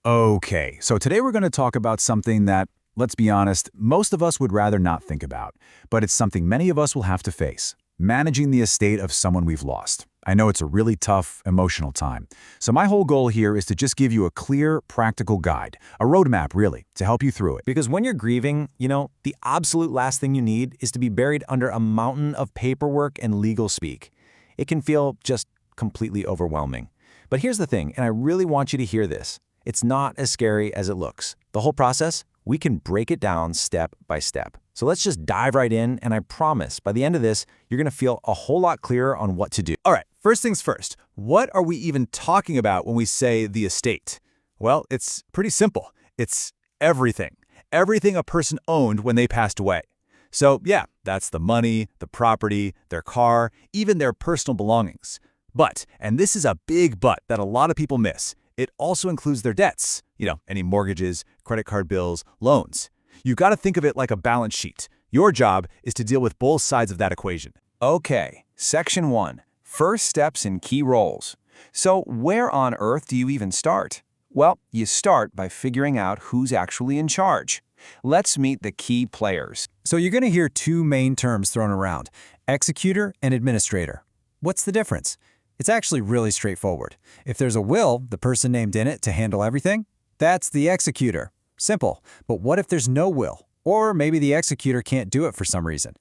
Okay, so today we're going to talk about something that, let's be honest, most of us would rather not think about, but it's something many of us will have to face: managing the estate of someone we've lost. I know it's a really tough, emotional time. So my whole goal here is to just give you a clear, practical guide, a roadmap really, to help you through it. Because when you're grieving, the absolute last thing you need is to be buried under a mountain of paperwork and legal speak. It can feel just completely overwhelming. But here's the thing, and I really want you to hear this. It's not as scary as it looks. The whole process, we can break it down step by step. So let's just dive right in, and I promise, by the end of this, you're going to feel a whole lot clearer on what to do. All right, first things first. What are we even talking about when we say the estate? Well, it's pretty simple. It's everything. Everything a person owned when they passed away. So yeah, that's the money, the property, their car, even their personal belongings. But, and this is a big but that a lot of people miss, it also includes their debts. Any mortgages, credit card bills, loans. You've got to think of it like a balance sheet. Your job is to deal with both sides of that equation. Okay, Section 1. First steps and key roles. So where on earth do you even start? Well, you start by figuring out who's actually in charge. Let's meet the key players. So you're going to hear two main terms thrown around: executor and administrator. What's the difference? It's actually really straightforward. If there's a will, the person named in it to handle everything, that's the executor. Simple. But what if there's no will? Or maybe the executor can't do it for some reason.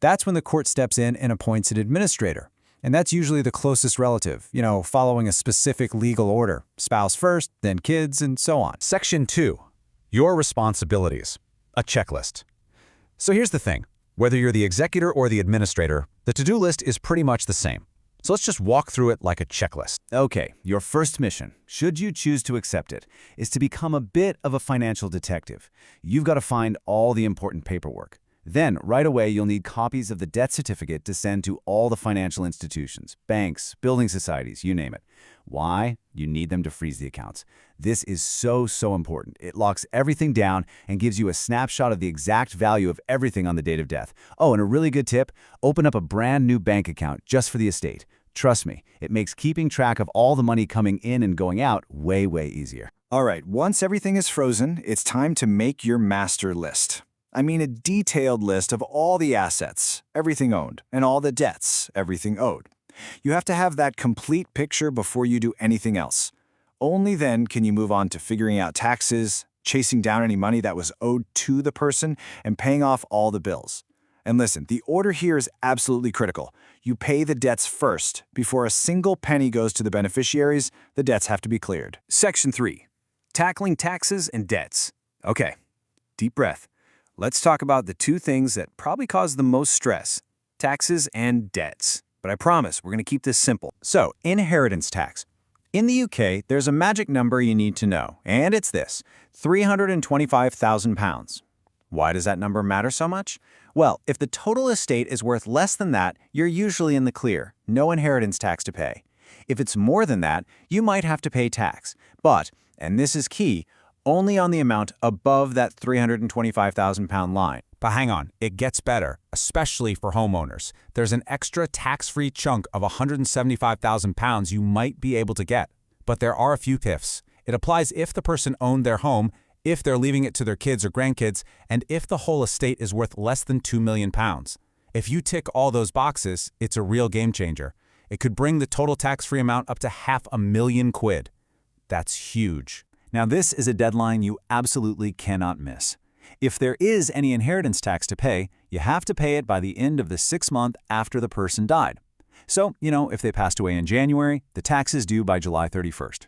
That's when the court steps in and appoints an administrator. And that's usually the closest relative, following a specific legal order. Spouse first, then kids, and so on. Section 2. Your responsibilities. A checklist. So here's the thing. Whether you're the executor or the administrator, the to-do list is pretty much the same. So let's just walk through it like a checklist. Okay, your first mission, should you choose to accept it, is to become a bit of a financial detective. You've got to find all the important paperwork. Then, right away, you'll need copies of the death certificate to send to all the financial institutions, banks, building societies, you name it. Why? You need them to freeze the accounts. This is so important. It locks everything down and gives you a snapshot of the exact value of everything on the date of death. Oh, and a really good tip, open up a brand new bank account just for the estate. Trust me, it makes keeping track of all the money coming in and going out way easier. All right, once everything is frozen, it's time to make your master list. I mean a detailed list of all the assets, everything owned, and all the debts, everything owed. You have to have that complete picture before you do anything else. Only then can you move on to figuring out taxes, chasing down any money that was owed to the person, and paying off all the bills. And listen, the order here is absolutely critical. You pay the debts first. Before a single penny goes to the beneficiaries, the debts have to be cleared. Section 3. Tackling taxes and debts. Okay, deep breath. Let's talk about the two things that probably cause the most stress: taxes and debts. But I promise, we're going to keep this simple. So, inheritance tax. In the UK, there's a magic number you need to know, and it's this: £325,000. Why does that number matter so much? Well, if the total estate is worth less than that, you're usually in the clear, no inheritance tax to pay. If it's more than that, you might have to pay tax. But, and this is key, only on the amount above that £325,000 line. But hang on, it gets better, especially for homeowners. There's an extra tax-free chunk of £175,000 you might be able to get. But there are a few piffs. It applies if the person owned their home, if they're leaving it to their kids or grandkids, and if the whole estate is worth less than £2 million. If you tick all those boxes, it's a real game changer. It could bring the total tax-free amount up to £500,000. That's huge. Now this is a deadline you absolutely cannot miss. If there is any inheritance tax to pay, you have to pay it by the end of the 6th month after the person died. So, if they passed away in January, the tax is due by July 31st.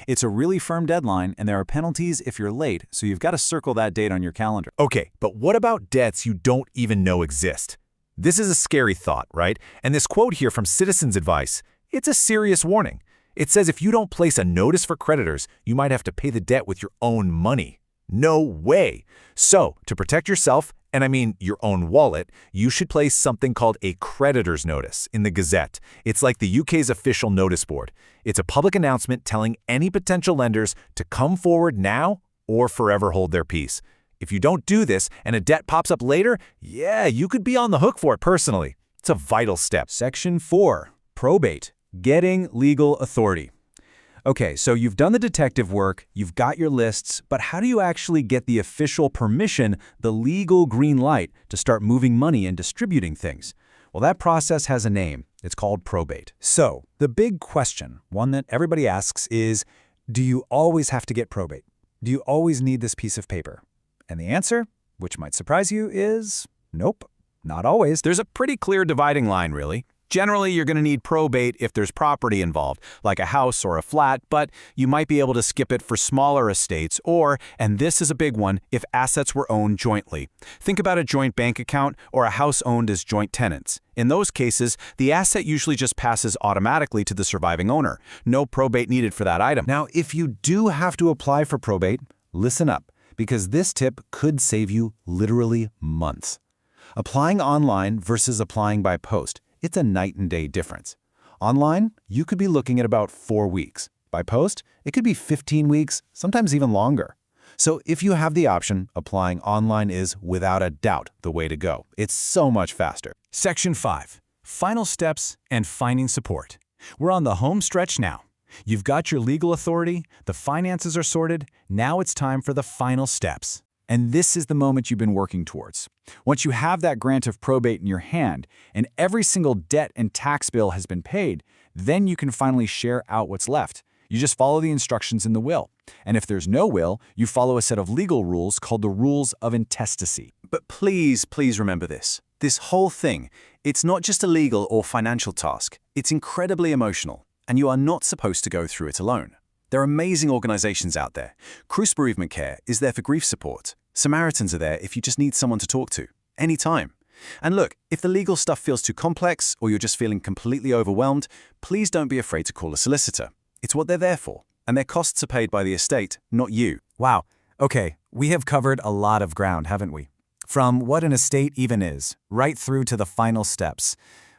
It's a really firm deadline, and there are penalties if you're late, so you've got to circle that date on your calendar. Okay, but what about debts you don't even know exist? This is a scary thought, right? And this quote here from Citizens Advice, it's a serious warning. It says if you don't place a notice for creditors, you might have to pay the debt with your own money. No way. So, to protect yourself, and I mean your own wallet, you should place something called a creditor's notice in the Gazette. It's like the UK's official notice board. It's a public announcement telling any potential lenders to come forward now or forever hold their peace. If you don't do this and a debt pops up later, yeah, you could be on the hook for it personally. It's a vital step. Section 4. Probate. Getting legal authority. Okay, so you've done the detective work, you've got your lists, but how do you actually get the official permission, the legal green light, to start moving money and distributing things? Well, that process has a name. It's called probate. So, the big question, one that everybody asks, is, do you always have to get probate? Do you always need this piece of paper? And the answer, which might surprise you, is nope, not always. There's a pretty clear dividing line, really. Generally, you're going to need probate if there's property involved, like a house or a flat, but you might be able to skip it for smaller estates or, and this is a big one, if assets were owned jointly. Think about a joint bank account or a house owned as joint tenants. In those cases, the asset usually just passes automatically to the surviving owner. No probate needed for that item. Now, if you do have to apply for probate, listen up, because this tip could save you literally months. Applying online versus applying by post. It's a night and day difference. Online, you could be looking at about 4 weeks. By post, it could be 15 weeks, sometimes even longer. So if you have the option, applying online is without a doubt the way to go. It's so much faster. Section 5. Final steps and finding support. We're on the home stretch now. You've got your legal authority, the finances are sorted, now it's time for the final steps. And this is the moment you've been working towards. Once you have that grant of probate in your hand, and every single debt and tax bill has been paid, then you can finally share out what's left. You just follow the instructions in the will. And if there's no will, you follow a set of legal rules called the rules of intestacy. But please remember this. This whole thing, it's not just a legal or financial task. It's incredibly emotional, and you are not supposed to go through it alone. There are amazing organizations out there. Cruise Bereavement Care is there for grief support. Samaritans are there if you just need someone to talk to, anytime. And look, if the legal stuff feels too complex or you're just feeling completely overwhelmed, please don't be afraid to call a solicitor. It's what they're there for, and their costs are paid by the estate, not you. Wow. Okay, we have covered a lot of ground, haven't we? From what an estate even is, right through to the final steps.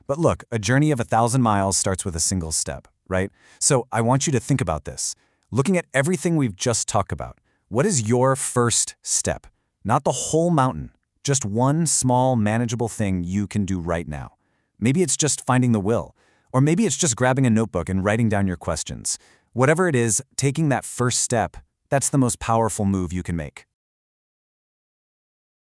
But look, a journey of 1,000 miles starts with a single step, right? So I want you to think about this. Looking at everything we've just talked about, what is your first step? Not the whole mountain, just one small, manageable thing you can do right now. Maybe it's just finding the will, or maybe it's just grabbing a notebook and writing down your questions. Whatever it is, taking that first step, that's the most powerful move you can make.